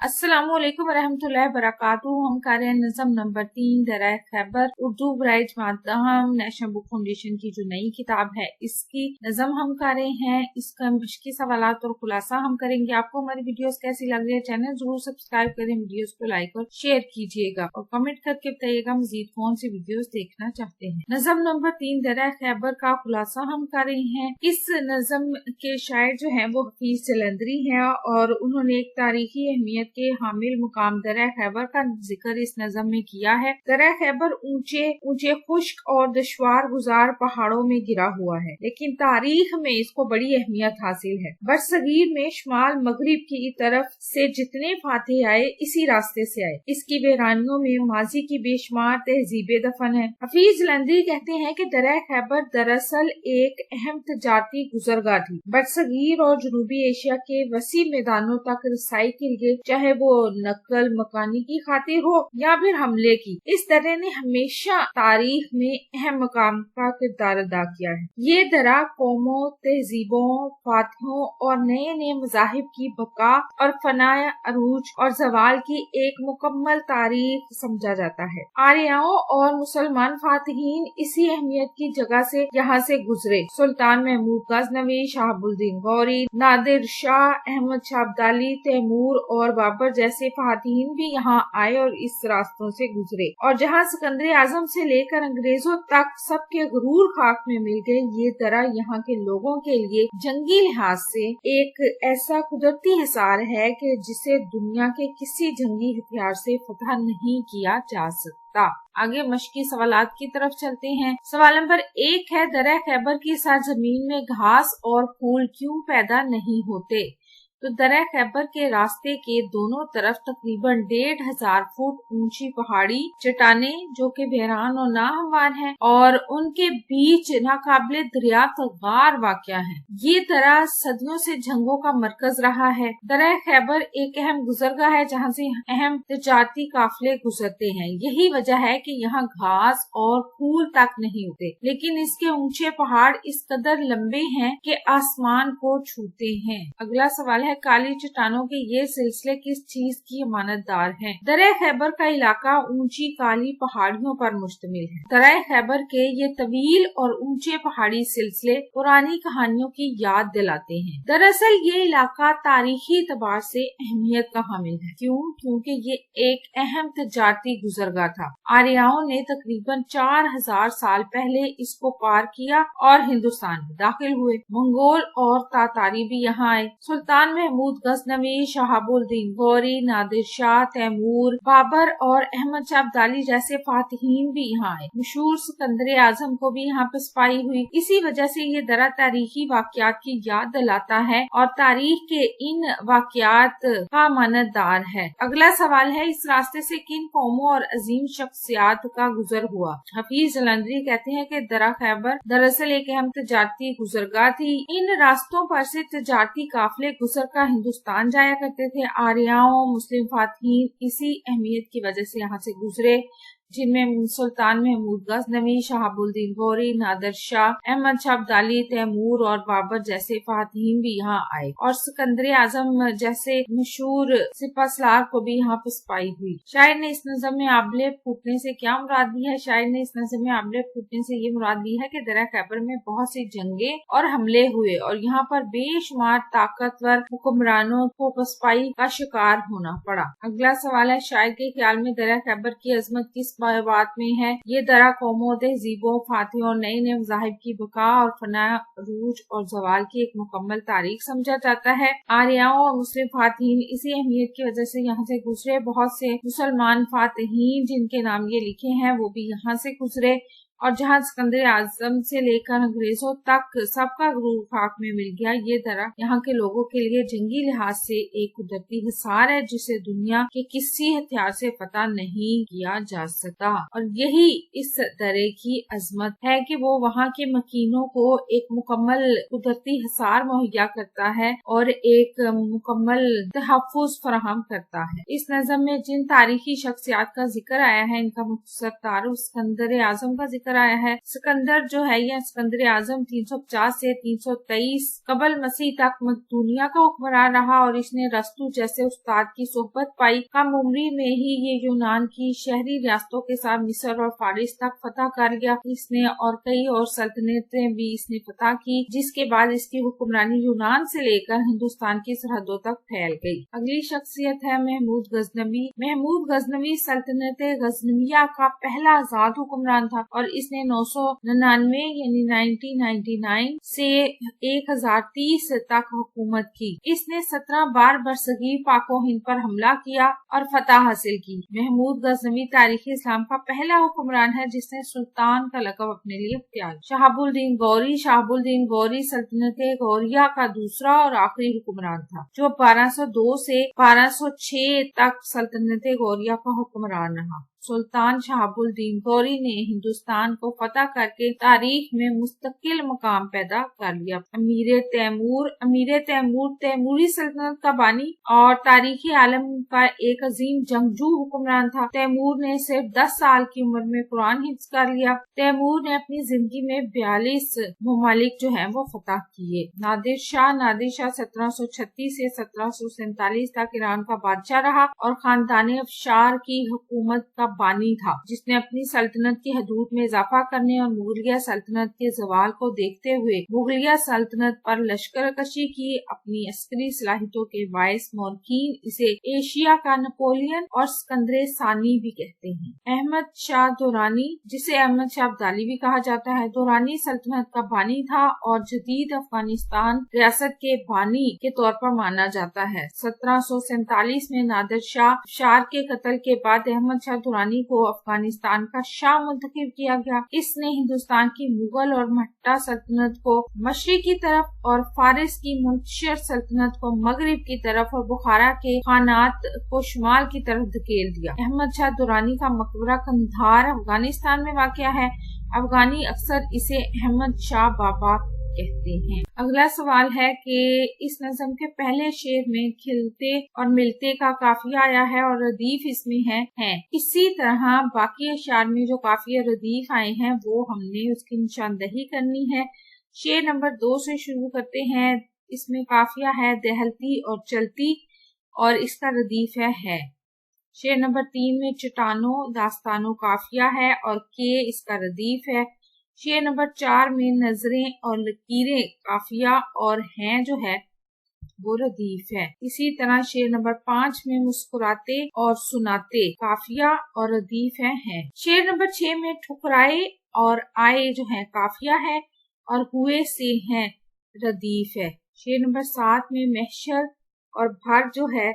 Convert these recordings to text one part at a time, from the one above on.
अस्सलाम वालेकुम रहमतुल्लाहि वबरकातुहू। हम कर रहे हैं नज़म नंबर 3 दराए खैबर उर्दू ब्राइज मातहम नेशनल बुक फाउंडेशन की जो नई किताब है इसकी नज़म हम कर रहे हैं। इसका मुश्किल सवालात और खुलासा हम करेंगे। आपको हमारी वीडियोस कैसी लग रही है, चैनल जरूर सब्सक्राइब करें, वीडियोस को लाइक और शेयर कीजिएगा और कमेंट करके बताइएगा मजीद कौन सी वीडियोस देखना चाहते हैं। नज़म नंबर 3 दराए खैबर का खुलासा हम कर रहे हैं। इस नज़म के शायर जो है वो हफीज जलंधरी है और उन्होंने एक तारीखी अहमियत के हामिल मुकाम दरिया खैबर का जिक्र इस नज़म में किया है। दरिया खैबर ऊंचे ऊंचे खुश्क और दुश्वार गुजार पहाड़ों में गिरा हुआ है, लेकिन तारीख में इसको बड़ी अहमियत हासिल है। बरसगीर में शुमाल मगरिब की तरफ से जितने फातेह आए इसी रास्ते से आए। इसकी वीरानियों में माजी की बेशुमार तहजीबे दफन है। हफीज जलंधरी कहते हैं कि दरिया खैबर दरअसल एक अहम तजारती गुजरगाह थी। बरसगीर और जनूबी एशिया के वसी मैदानों तक रसाई के लिए, चाहे वो नकल मकानी की खातिर हो या फिर हमले की, इस दर्रे ने हमेशा तारीख में अहम मकाम का किरदार अदा किया है। ये दर्रा कौमों, तहजीबों, फातहों और नए नए मजाहिब की बका और फनाया अरूज और जवाल की एक मुकम्मल तारीख समझा जाता है। आर्यों और मुसलमान फातहीन इसी अहमियत की जगह से यहाँ से गुजरे। सुल्तान महमूद गजनवी, शहाबुद्दीन गौरी, नादिर शाह, अहमद शाह अब्दाली, तैमूर और बाबर जैसे फातहीन भी यहाँ आए और इस रास्तों से गुजरे। और जहाँ सिकंदर आजम से लेकर अंग्रेजों तक सबके गुरूर खाक में मिल गए। ये दर्रा यहाँ के लोगों के लिए जंगी लिहाज से एक ऐसा कुदरती हिसार है कि जिसे दुनिया के किसी जंगी हथियार से फतह नहीं किया जा सकता। आगे मशकी सवालात की तरफ चलते हैं। सवाल नंबर 1 है, दरिया खैबर की सरजमीन में घास और फूल क्यों पैदा नहीं होते? तो दरिया खैबर के रास्ते के दोनों तरफ तकरीबन 1500 फुट ऊंची पहाड़ी चट्टाने जो कि बहरान और नाहमवार हैं और उनके बीच नाकाबिले दरियाफ्त गार वाक़या है। ये दर्रा सदियों से जंगों का मरकज रहा है। दरिया खैबर एक अहम गुजरगाह है जहाँ से अहम तिजारती काफिले गुजरते हैं। यही वजह है कि यहाँ घास और फूल तक नहीं होते, लेकिन इसके ऊंचे पहाड़ इस कदर लंबे हैं कि आसमान को छूते हैं। अगला सवाल है, काली चट्टानों के ये सिलसिले किस चीज की अमानतदार हैं? दरिया खैबर का इलाका ऊंची काली पहाड़ियों पर मुश्तमिल है। दरिया खैबर के ये तवील और ऊंचे पहाड़ी सिलसिले पुरानी कहानियों की याद दिलाते हैं। दरअसल ये इलाका तारीखी एतबार से अहमियत का हामिल है। क्यों? क्योंकि ये एक अहम तजारती गुजरगाह था। आर्यों ने तकरीबन 4000 साल पहले इसको पार किया और हिंदुस्तान में दाखिल हुए। मंगोल और तातारी भी यहाँ आए। सुल्तान महमूद गजनवी, शहाबुद्दीन गौरी, नादिर शाह, तैमूर, बाबर और अहमद शाह अब्दाली जैसे फातहीन भी यहाँ आए। मशहूर सिकंदर आजम को भी यहाँ पसपाई हुई। इसी वजह से ये दर्रा तारीखी वाक़यात की याद दिलाता है और तारीख के इन वाक़यात का अमानतदार है। अगला सवाल है, इस रास्ते से किन कौमों और अजीम शख्सियात का गुजर हुआ? हफीज जलंधरी कहते हैं कि दर्रा खैबर दरअसल एक अहम तजारती गुजरगाह थी। इन रास्तों पर से तजारती काफिले गुजर कर हिंदुस्तान जाया करते थे। आर्यों, मुस्लिम फातहीन इसी अहमियत की वजह से यहाँ से गुजरे, जिनमें सुल्तान महमूद गजनवी, शहाबुद्दीन गौरी, नादिर शाह, अहमद शाह अब्दाली, तैमूर और बाबर जैसे फातहीन भी यहाँ आए और सिकंदर आजम जैसे मशहूर सिपहसालार को भी यहाँ पसपाई हुई। शायर ने इस नज़म में आबले फूटने से क्या मुराद ली है? शायर ने इस नज़म में आबले फूटने से ये मुराद ली है कि दरिया खैबर में बहुत सी जंगे और हमले हुए और यहाँ पर बेशुमार ताकतवर हुक्मरानों को पसपाई का शिकार होना पड़ा। अगला सवाल है, शायर के ख्याल में दरिया खैबर की अजमत किस बात में है? ये दर्रा कौमों, तहजीबों, फातहों और नए नए मज़ाहिब की बका और फना अरूज और जवाल की एक मुकम्मल तारीख समझा जाता है। आर्यों और मुस्लिम फातहीन इसी अहमियत की वजह से यहाँ से गुजरे। बहुत से मुसलमान फातहीन जिनके नाम ये लिखे हैं वो भी यहाँ से गुजरे और जहाँ सिकंदर आजम से लेकर अंग्रेजों तक सबका गुरूर खाक में मिल गया। ये दर्रा यहाँ के लोगों के लिए जंगी लिहाज से एक कुदरती हिसार है जिसे दुनिया के किसी हथियार से फतह नहीं किया जा सकता और यही इस दर्रे की अजमत है कि वो वहाँ के मकीनों को एक मुकम्मल कुदरती हिसार मुहैया करता है और एक मुकम्मल तहफ़्फ़ुज़ फराहम करता है। इस नज़म में जिन तारीखी शख्सियात का जिक्र आया है इनका मुख्तसर तारुफ सिकंदर आजम का जिक्र तस्कर आया है। सिकंदर जो है यह सिकंदर आजम 350 से 323 कबल मसीह तक दुनिया का हुक्मरान रहा और इसने रस्तु जैसे उस्ताद की सोहबत पाई। कम उम्री में ही ये यूनान की शहरी रियासतों के साथ मिस्र और फारिस तक फतह कर गया। इसने और कई और सल्तनतें भी इसने फतह की, जिसके बाद इसकी हुक्मरानी यूनान से लेकर हिंदुस्तान की सरहदों तक फैल गई। अगली शख्सियत है महमूद गजनवी। महमूद गजनवी सल्तनत गजनविया का पहला आजाद हुक्मरान था और इसने 999 यानी 1999 से 1030 तक हुकूमत की। इसने 17 बार बरसगीर पाको हिंद पर हमला किया और फतह हासिल की। महमूद गजनवी तारीख इस्लाम का पहला हुक्मरान है जिसने सुल्तान का लक़ब अपने लिए इख्तियार। शहाबुद्दीन गौरी। शहाबुद्दीन गौरी सल्तनत गौरिया का दूसरा और आखिरी हुक्मरान था जो 1202 से 1206 तक सल्तनत गौरिया का हुक्मरान रहा। सुल्तान शहाबुद्दीन गौरी ने हिंदुस्तान को फतह करके तारीख में मुस्तकिल मकाम पैदा कर लिया। अमीर तैमूर तैमूरी सल्तनत का बानी और तारीखी आलम का एक अजीम जंगजू हुक्मरान था। तैमूर ने सिर्फ 10 साल की उम्र में कुरान हिफ्ज कर लिया। तैमूर ने अपनी जिंदगी में 42 ममालिक जो है वो फतह किए। नादिर शाह 1736 से 1747 तक ईरान का बादशाह रहा और खानदान अफशार की हुकूमत का बानी था, जिसने अपनी सल्तनत की हदूद में इजाफा करने और मुगलिया सल्तनत के जवाल को देखते हुए मुगलिया सल्तनत पर लश्कर कशी की। अपनी अस्करी सलाहियतों के बायस मौरखीन इसे एशिया का नेपोलियन और सिकंदर सानी भी कहते हैं। अहमद शाह दुरानी, जिसे अहमद शाह अब्दाली भी कहा जाता है, दुरानी सल्तनत का बानी था और जदीद अफगानिस्तान रियासत के बानी के तौर पर माना जाता है। 1747 में नादिर शाह के कत्ल के बाद अहमद शाह दुरानी को अफगानिस्तान का शाह मुंतखब किया गया। इसने हिंदुस्तान की मुगल और मट्टा सल्तनत को मशरिक की तरफ और फारिस की मुंतशिर सल्तनत को मगरिब की तरफ और बुखारा के खानात को शुमाल की तरफ धकेल दिया। अहमद शाह दुरानी का मकबरा कंधार अफगानिस्तान में वाक़या है। अफगानी अक्सर इसे अहमद शाह बाबा कहते हैं। अगला सवाल है कि इस नज़म के पहले शेर में खिलते और मिलते का काफिया आया है और रदीफ इसमें है। इसी तरह बाकी अशार में जो काफिया रदीफ आए हैं वो हमने उसकी निशानदही करनी है। शेर नंबर 2 से शुरू करते हैं। इसमें काफिया है दहलती और चलती और इसका रदीफ है। शेर नंबर 3 में चट्टानों दास्तानों काफिया है और के इसका रदीफ है। शेर नंबर 4 में नजरें और लकीरें काफिया और हैं जो है वो रदीफ है। इसी तरह शेर नंबर 5 में मुस्कुराते और सुनाते काफिया और रदीफ है। शेर नंबर 6 में ठुकराए और आए जो है काफिया है और हुए से हैं रदीफ है। शेर नंबर 7 में महशर और भर जो है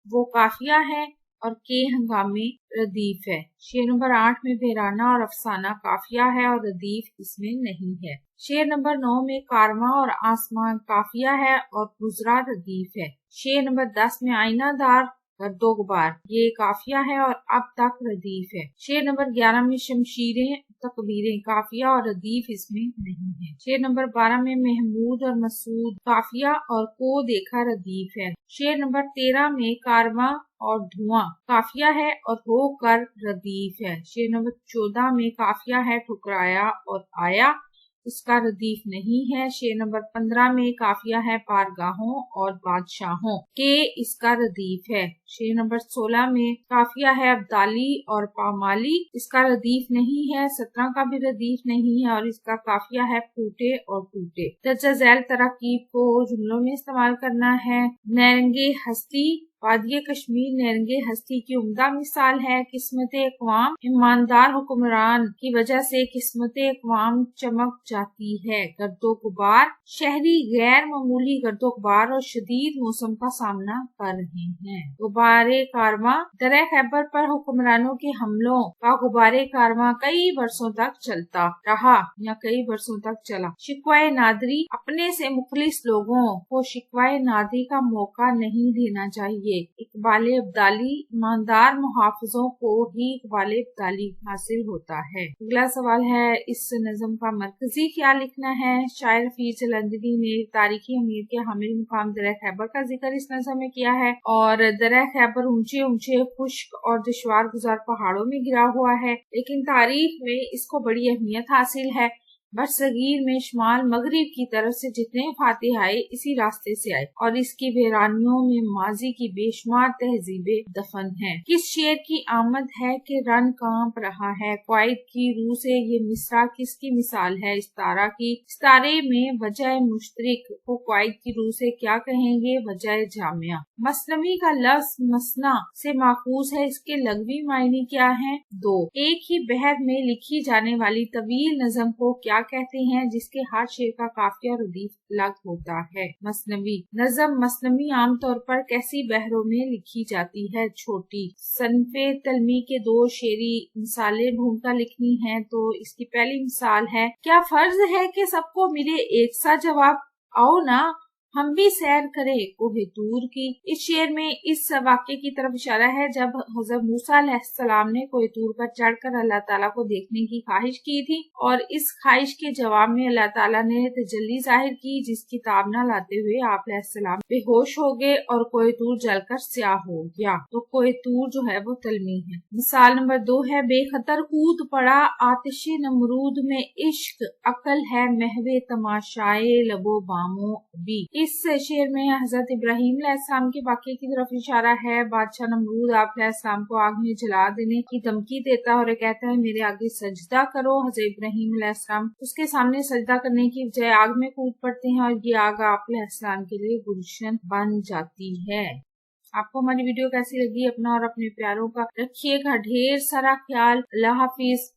वो काफिया है और के हंगामे रदीफ है। शेर नंबर 8 में बेराना और अफसाना काफिया है और रदीफ इसमें नहीं है। शेर नंबर 9 में कारवां और आसमान काफिया है और गुजरा रदीफ है। शेर नंबर 10 में आईनादार दो गुबार ये काफिया है और अब तक रदीफ है। शेर नंबर 11 में शमशीरें तकबीरें काफिया और रदीफ इसमें नहीं है। शेर नंबर 12 में महमूद और मसूद काफिया और को देखा रदीफ है। शेर नंबर 13 में कारवां और धुआं काफिया है और होकर रदीफ है। शेर नंबर 14 में काफिया है ठुकराया और आया इसका रदीफ नहीं है। शेर नंबर 15 में काफिया है पारगाहों और बादशाहों के इसका रदीफ है। शेर नंबर 16 में काफिया है अब्दाली और पामाली इसका रदीफ नहीं है। 17 का भी रदीफ नहीं है और इसका काफिया है फूटे और टूटे। दर्जा झैल तरकीब को जुमलों में इस्तेमाल करना है। नरंगे हस्ती वादिये कश्मीर नरंगे हस्ती की उम्दा मिसाल है। किस्मत अक़वाम ईमानदार हुक्मरान की वजह से किस्मत अक़वाम चमक जाती है। गर्दो गुबार शहरी गैर मामूली गर्दो गुबार और शदीद मौसम का सामना कर रहे हैं। गुबारे कारवां दरे खैबर पर हुक्मरानों के हमलों का गुबारे कारवां कई बरसों तक चलता रहा या कई बरसों तक चला। शिकवाए नादरी अपने से मुखलिस लोगों को शिकवाए नादरी का मौका नहीं देना चाहिए। लिए इकबाल अब्दाली, ईमानदार मुहाफिजों को ही इकबाल अब्दाली हासिल होता है। अगला सवाल है, इस नज़म का मरकजी क्या लिखना है? शायर हफीज जलंधरी ने तारीखी अहमियत के हामिल मुकाम दरिया खैबर का जिक्र इस नज़म में किया है और दरिया खैबर ऊंचे ऊंचे खुश्क और दुश्वार गुजार पहाड़ों में गिरा हुआ है, लेकिन तारीख में इसको बड़ी अहमियत हासिल है। बरसगीर में शुमाल मगरिब की तरफ से जितने फातिह आए इसी रास्ते से आए और इसकी वीरानियों में माजी की बेशुमार तहजीबें दफन हैं। किस शेर की आमद है कि रन कांप रहा है? क्वाइद की रूह से ये मिसरा किसकी मिसाल है? इस्तारा की। इस्तारे में वजह मुश्तरिक को क्वाइद की रूह से क्या कहेंगे? वजह जामिया। मसनवी का लफ्ज मसना से माखूज है, इसके लगवी मायने क्या है? दो। एक ही बहर में लिखी जाने वाली तवील नज़म को क्या कहते हैं जिसके हर शेर का काफिया और रदीफ अलग होता है? मसनवी। नज़म मसनवी आमतौर पर कैसी बहरों में लिखी जाती है? छोटी। सनफे तलमी के दो शेरी मिसालें ढूंढकर लिखनी है, तो इसकी पहली मिसाल है, क्या फर्ज है कि सबको मिले एक सा जवाब? आओ ना हम भी सैर करें कोहे तूर की। इस शेर में इस वाक्य की तरफ इशारा है जब हज़रत मूसा अलैहिस्सलाम ने कोहे तूर पर चढ़कर अल्लाह ताला को देखने की ख्वाहिश की थी और इस ख्वाहिश के जवाब में अल्लाह ताला ने तजल्ली जाहिर की, जिसकी ताब न लाते हुए आप अलैहिस्सलाम बेहोश हो गए और कोहे तूर जलकर स्याह हो गया। तो कोहे तूर जो है वो तलमी है। मिसाल नंबर 2 है, बेखतर कूद पड़ा आतिशे नमरूद में इश्क, अकल है महवे तमाशाए लबो बामो भी। इस शेर में हजरत इब्राहीम अलैहिस्सलाम के वाक़े की तरफ इशारा है। बादशाह नमरूद आप अलैहिस्सलाम को आग में जला देने की धमकी देता है और कहता है मेरे आगे सजदा करो। हजरत इब्राहीम अलैहिस्सलाम उसके सामने सजदा करने की बजाय आग में कूद पड़ते हैं और ये आग आप अलैहिस्सलाम के लिए गुलशन बन जाती है। आपको हमारी वीडियो कैसी लगी? अपना और अपने प्यारों का रखिएगा ढेर सारा ख्याल। अल्लाह हाफिज।